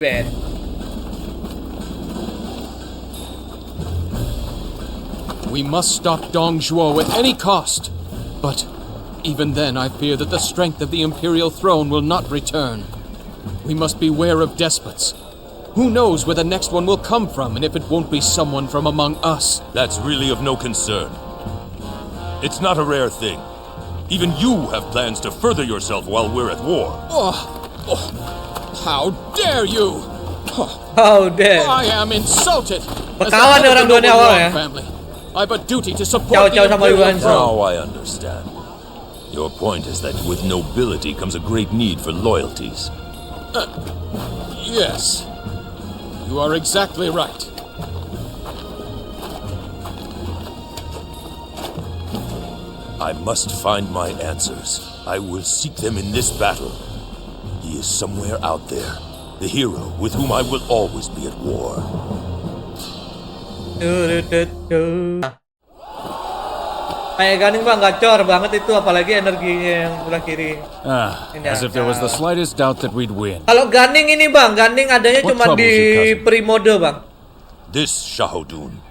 bad. We must stop Dong Zhuo at any cost. But even then, I fear that the strength of the imperial throne will not return. We must beware of despots. Who knows where the next one will come from, and if it won't be someone from among us. That's really of no concern. It's not a rare thing. Even you have plans to further yourself while we're at war. How dare you! How dare! I am insulted! As the Berkawan head of orang the dua ni noble awal Yuan ya. family, I've a duty to support Ciao-ciao the sama imperial Yuan. throne. Now I understand. Your point is that with nobility comes a great need for loyalties. Yes. You are exactly right. I must find my answers. I will seek them in this battle. He is somewhere out there. The hero with whom I will always be at war. Kayak Ganing bang, gacor banget itu, apalagi energinya yang sebelah kiri. As if there was the slightest doubt that we'd win. Kalau Ganing ini bang, Ganing adanya What cuma troubles di you, cousin? pre-mode bang. This Shahodun.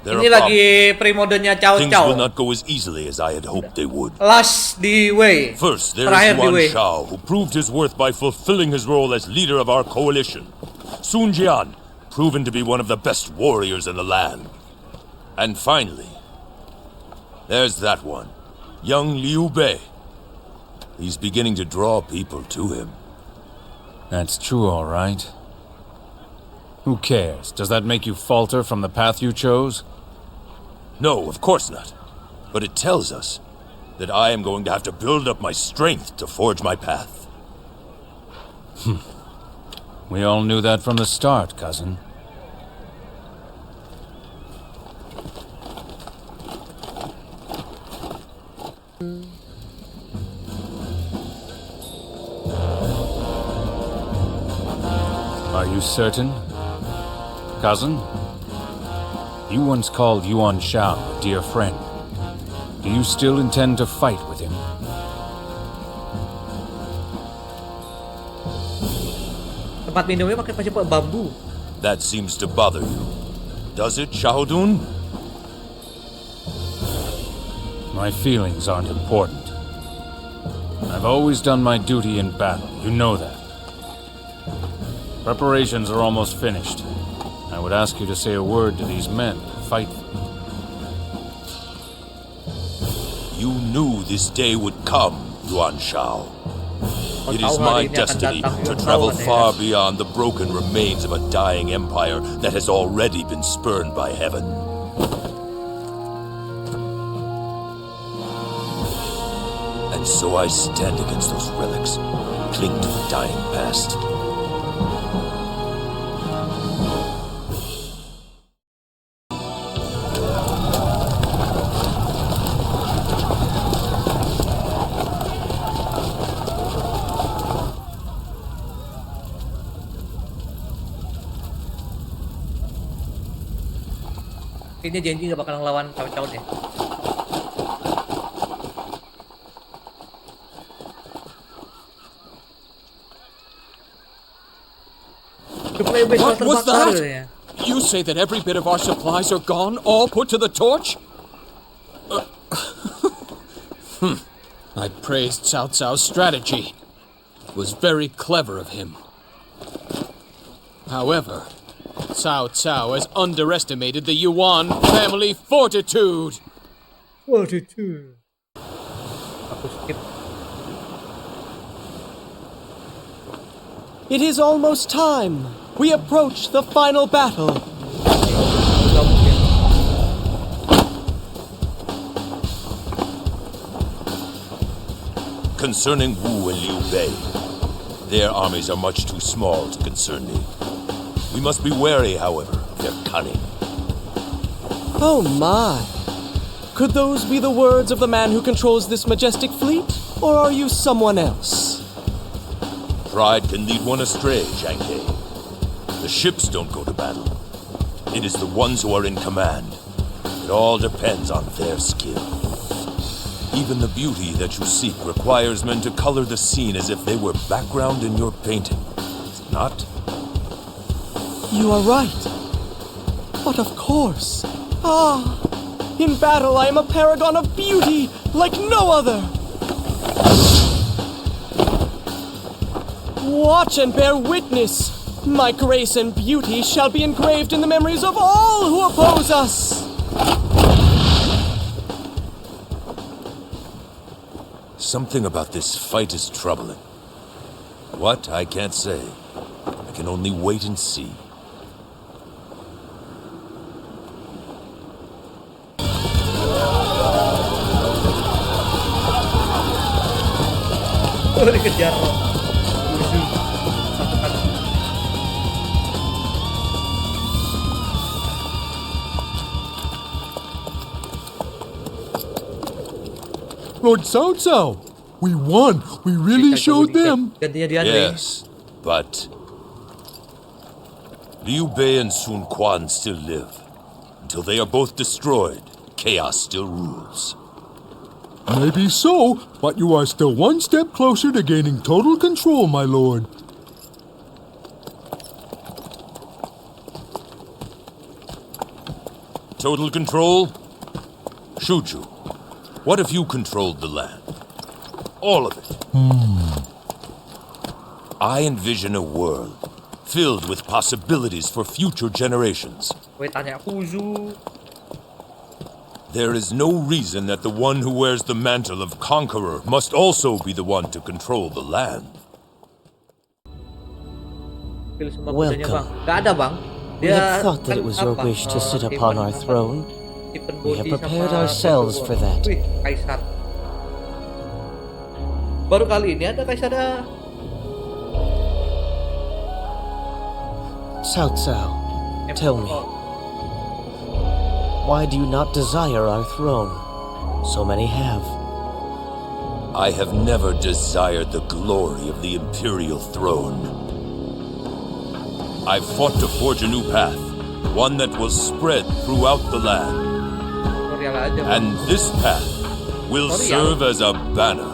There Ini are lagi pre-modenya Things will Cao-Cao. not go as easily as I had hoped they would. Last di Wei. First, there Terakhir is di Yuan Wei. Shao, who proved his worth by fulfilling his role as leader of our coalition. Sun Jian, proven to be one of the best warriors in the land. And finally, there's that one, young Liu Bei. He's beginning to draw people to him. That's true, all right. Who cares? Does that make you falter from the path you chose? No, of course not. But it tells us that I am going to have to build up my strength to forge my path. We all knew that from the start, cousin. Are you certain? Cousin? You once called Yuan Shao a dear friend. Do you still intend to fight with him? Tempat minumnya pakai bambu. That seems to bother you. Does it, Shahodun? My feelings aren't important. I've always done my duty in battle, you know that. Preparations are almost finished. I would ask you to say a word to these men to fight for me. You knew this day would come, Yuan Shao. It is my destiny to travel far beyond the broken remains of a dying empire that has already been spurned by heaven. And so I stand against those relics, cling to the dying past. Kayaknya janji gak bakal ngelawan Cao-Cao deh. What was that? You say that every bit of our supplies are gone, all put to the torch? I praised Cao Cao's strategy. It was very clever of him. However, Cao Cao has underestimated the Yuan family fortitude. Fortitude. Aku skip. It is almost time. We approach the final battle. Gak mungkin. Concerning Wu and Liu Bei, their armies are much too small to concern me. We must be wary, however, of their cunning. Oh my. Could those be the words of the man who controls this majestic fleet? Or are you someone else? Pride can lead one astray, Zhang He. The ships don't go to battle. It is the ones who are in command. It all depends on their skill. Even the beauty that you seek requires men to color the scene as if they were background in your painting. Is it not? You are right. But of course. In battle I am a paragon of beauty like no other. Watch and bear witness. My grace and beauty shall be engraved in the memories of all who oppose us. Something about this fight is troubling. What? I can't say. I can only wait and see. Oh, dikejar. Musuh. Pasukan. Lord Cao Cao, we won. We really showed them. Gantinya di Andre. Yes, but Liu Bei and Sun Quan still live. Until they are both destroyed, chaos still rules. Maybe so, but you are still one step closer to gaining total control, my lord. Total control? Shuju, what if you controlled the land? All of it. I envision a world filled with possibilities for future generations. Gue tanya Fuzu. There is no reason that the one who wears the mantle of conqueror must also be the one to control the land. Pilih semua kudanya, Welcome. Bang. Gak ada, Bang. We had thought that it was your wish to sit upon our throne. We have prepared ourselves for that. Wih, kaisar. Baru kali ini ada kaisar. Cao Cao, tell me, why do you not desire our throne? So many have. I have never desired the glory of the imperial throne. I've fought to forge a new path, one that will spread throughout the land. Tutorial aja, Bang. And this path will serve as a banner,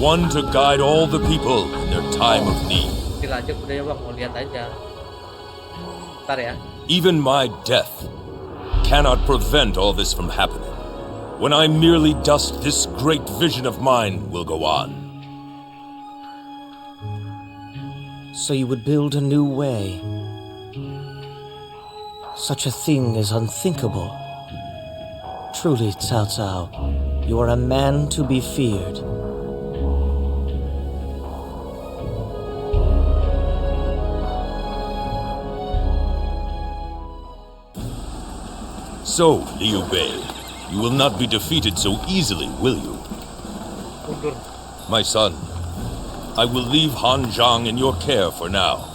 one to guide all the people in their time of need. Tutorial aja kudanya, Bang. Mau lihat aja. Bentar ya. Even my death cannot prevent all this from happening. When I merely dust, this great vision of mine will go on. So you would build a new way. Such a thing is unthinkable. Truly, Cao Cao, you are a man to be feared. So, Liu Bei, you will not be defeated so easily, will you? Mundur. My son, I will leave Hanzhang in your care for now.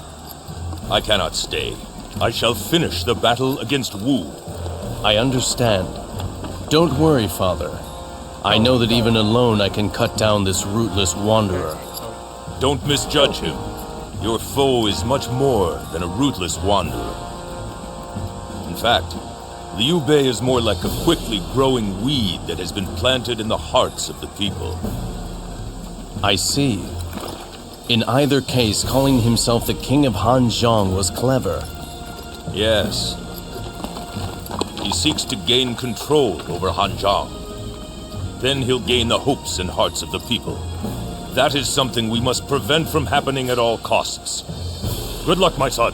I cannot stay. I shall finish the battle against Wu. I understand. Don't worry, Father. I know that even alone I can cut down this rootless wanderer. Don't misjudge him. Your foe is much more than a rootless wanderer. In fact, Liu Bei is more like a quickly growing weed that has been planted in the hearts of the people. I see. In either case, calling himself the King of Hanzhong was clever. Yes. He seeks to gain control over Hanzhang. Then he'll gain the hopes and hearts of the people. That is something we must prevent from happening at all costs. Good luck, my son.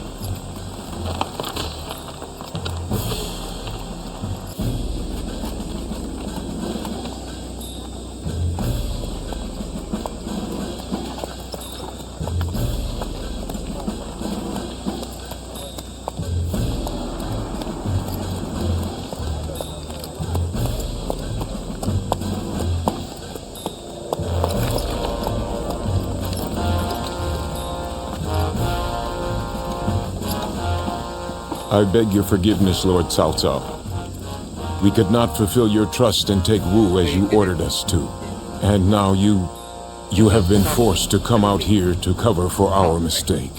I beg your forgiveness, Lord Cao Cao. We could not fulfill your trust and take Wu as you ordered us to. And now you have been forced to come out here to cover for our mistake.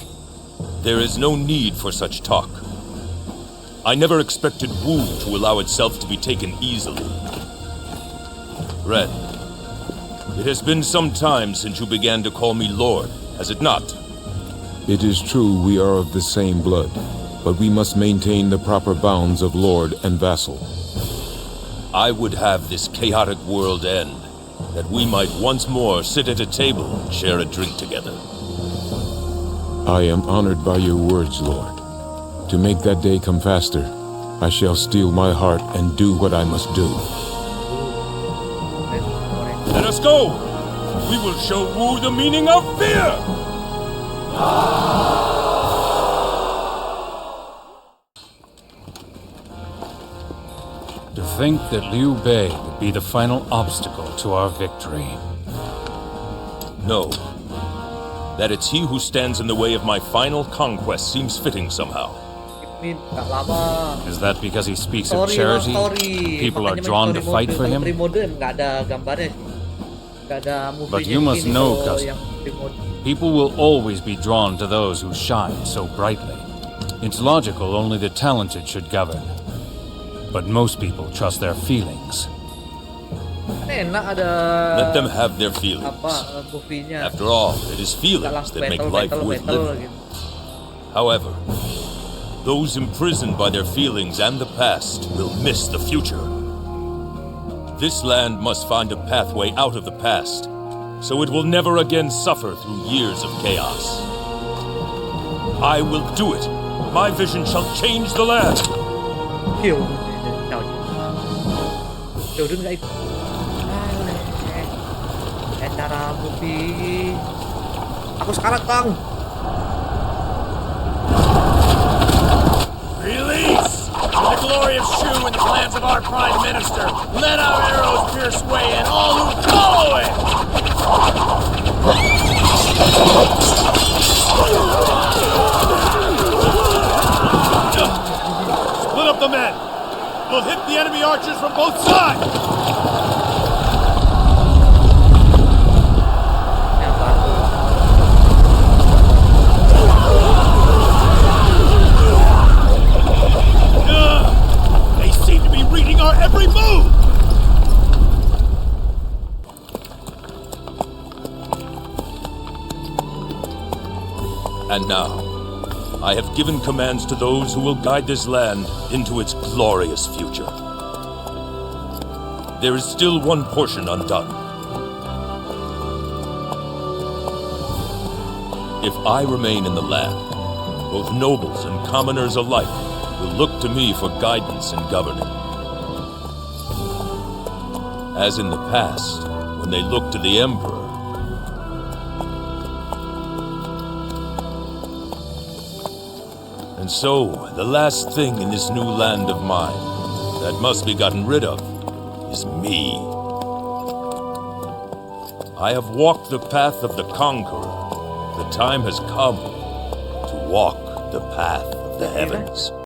There is no need for such talk. I never expected Wu to allow itself to be taken easily. Red, it has been some time since you began to call me Lord, has it not? It is true we are of the same blood. but we must maintain the proper bounds of lord and vassal. I would have this chaotic world end, that we might once more sit at a table and share a drink together. I am honored by your words, Lord. To make that day come faster, I shall steel my heart and do what I must do. Let us go! We will show Wu the meaning of fear! To think that Liu Bei would be the final obstacle to our victory. No. That it's he who stands in the way of my final conquest seems fitting somehow. Ini gak lama. Is that because he speaks of Story, charity? story. People are Makanya drawn main to story fight mode. for him? Story mode nggak ada gambarnya sih. Nggak ada movie. But you must know, cousin. yang story mode. People will always be drawn to those who shine so brightly. It's logical only the talented should govern. But most people trust their feelings. Kan enak ada. Let them have their feelings. Apa movie-nya? After all, it is Nggak feelings langsung that make life worth living. gitu. However, those imprisoned by their feelings and the past will miss the future. This land must find a pathway out of the past, so it will never again suffer through years of chaos. I will do it. My vision shall change the land. Hiểu. Hiểu đứng dậy. Cara movie. Aku sekarang, Kang. Release! For the glory of Shu and the plans of our Prime Minister, let our arrows pierce way and all who follow it! Split up the men! We'll hit the enemy archers from both sides! They seem to be reading our every move! And now, I have given commands to those who will guide this land into its glorious future. There is still one portion undone. If I remain in the land, both nobles and commoners alike will look to me for guidance in governing. As in the past, when they looked to the Emperor. And so, the last thing in this new land of mine that must be gotten rid of is me. I have walked the path of the conqueror. The time has come to walk the path of the heavens.